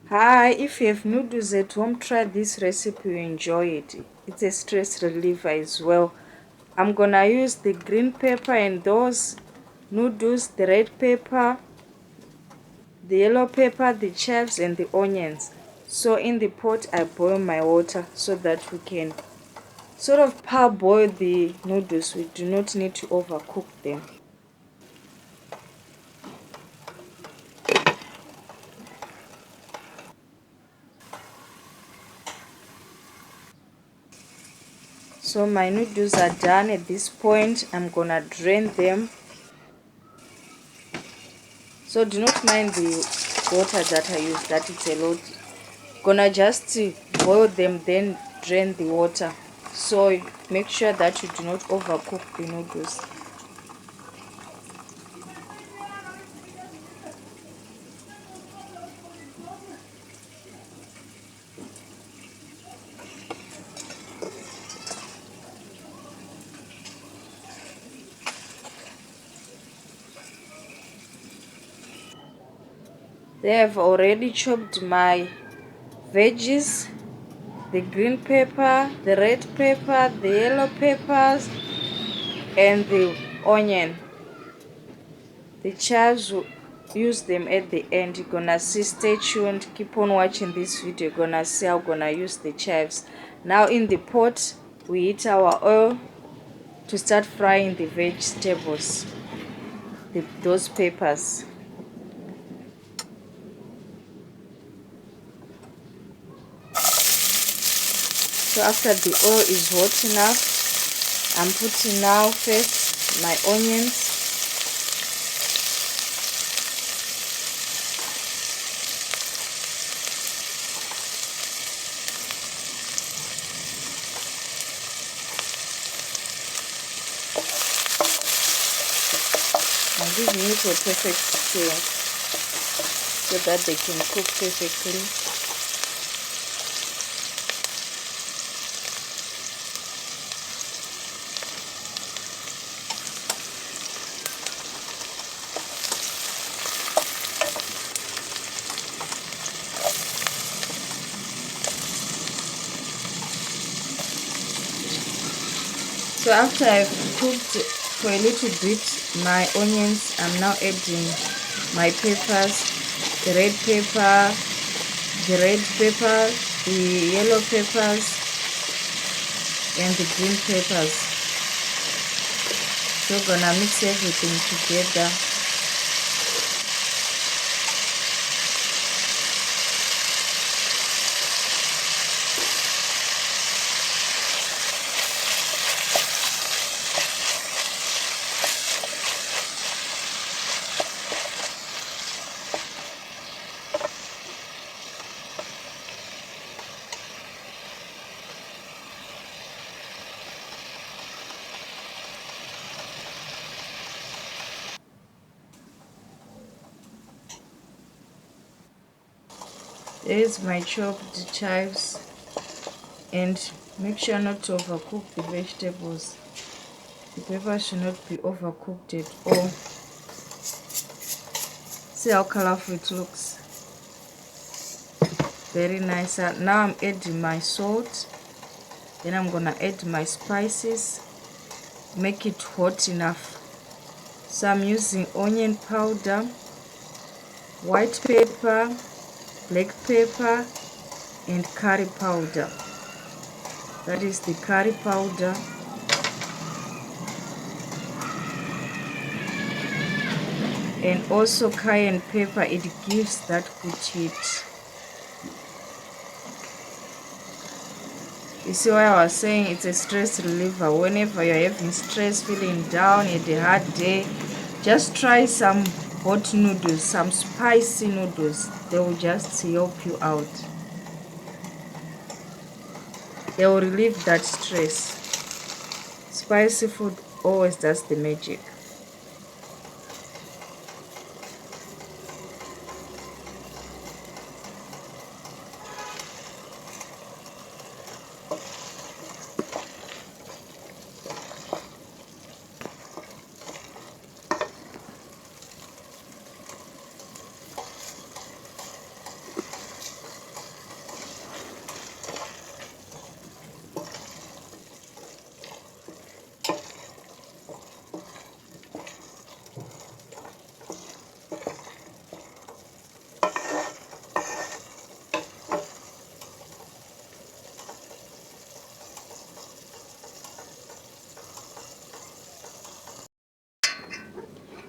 Hi, if you have noodles at home, try this recipe, you enjoy it. It's a stress reliever as well. I'm gonna use the green pepper and those noodles, the red pepper, the yellow pepper, the chives and the onions. So in the pot I boil my water so that we can sort of parboil the noodles. We do not need to overcook them. So my noodles are done. At this point I'm gonna drain them. So do not mind the water that I use, that it's a lot. Gonna just boil them, then drain the water. So make sure that you do not overcook the noodles. There I've already chopped my veggies, the green pepper, the red pepper, the yellow peppers, and the onion. The chives will use them at the end. You're gonna see, stay tuned, keep on watching this video. You're gonna see how I'm gonna use the chives. Now in the pot we heat our oil to start frying the vegetables, those peppers. So after the oil is hot enough, I'm putting now first my onions. I'm giving it a perfect stir so that they can cook perfectly. So after I've cooked for a little bit my onions, I'm now adding my peppers, the red pepper, the yellow peppers, and the green peppers. So gonna mix everything together. There's my chopped chives, and make sure not to overcook the vegetables. The pepper should not be overcooked at all. See how colorful it looks. Very nice. Now I'm adding my salt. Then I'm gonna add my spices. Make it hot enough. So I'm using onion powder, white pepper, black pepper, and curry powder. That is the curry powder. And also cayenne pepper, it gives that good heat. You see why I was saying it's a stress reliever. Whenever you're having stress, feeling down, had a hard day, just try some hot noodles, some spicy noodles. They will just help you out. They will relieve that stress. Spicy food always does the magic.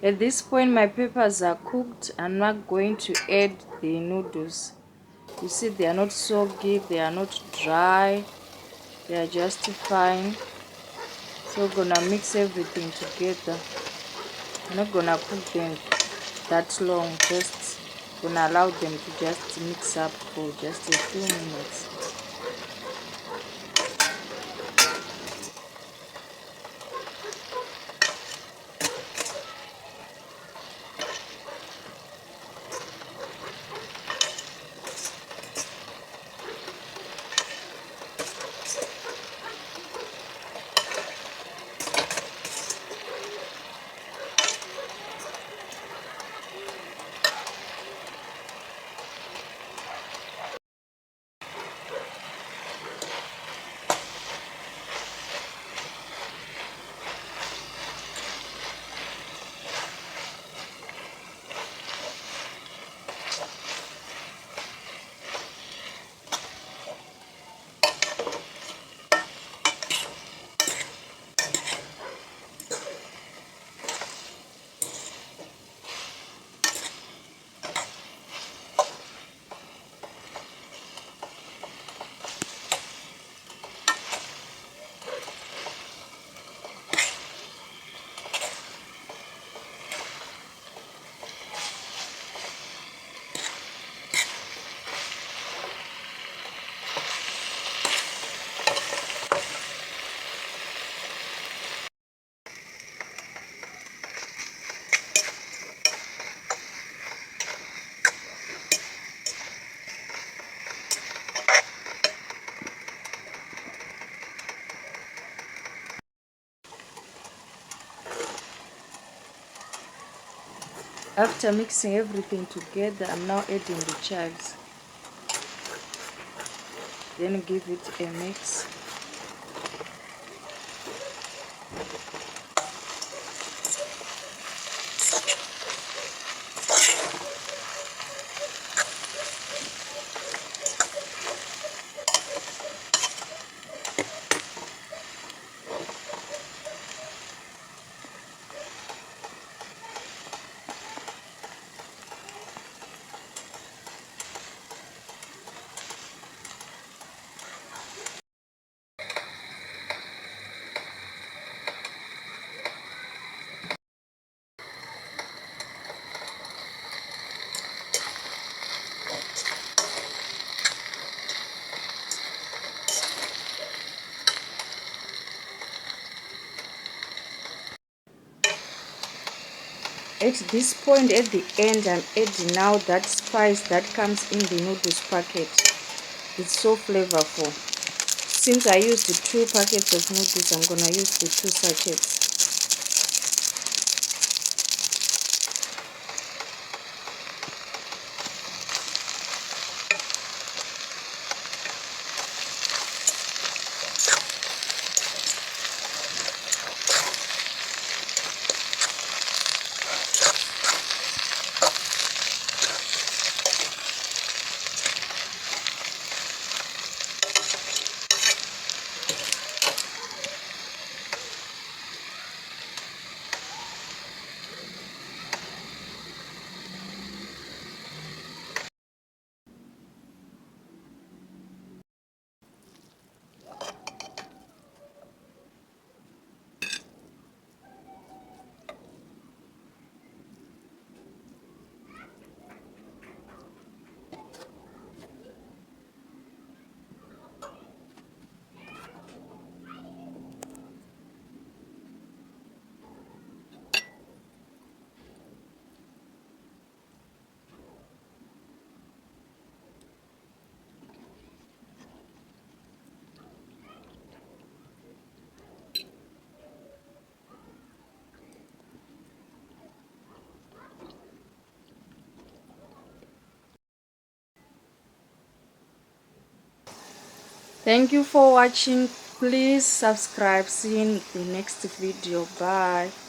At this point my peppers are cooked. I'm not going to add the noodles. You see, they are not soggy, they are not dry, they are just fine. So gonna mix everything together. I'm not gonna cook them that long, just gonna allow them to just mix up for just a few minutes. After mixing everything together, I'm now adding the chives. Then give it a mix. At this point, at the end, I'm adding now that spice that comes in the noodles packet. It's so flavorful. Since I used the 2 packets of noodles, I'm gonna use the 2 sachets. Thank you for watching. Please subscribe. See you in the next video. Bye.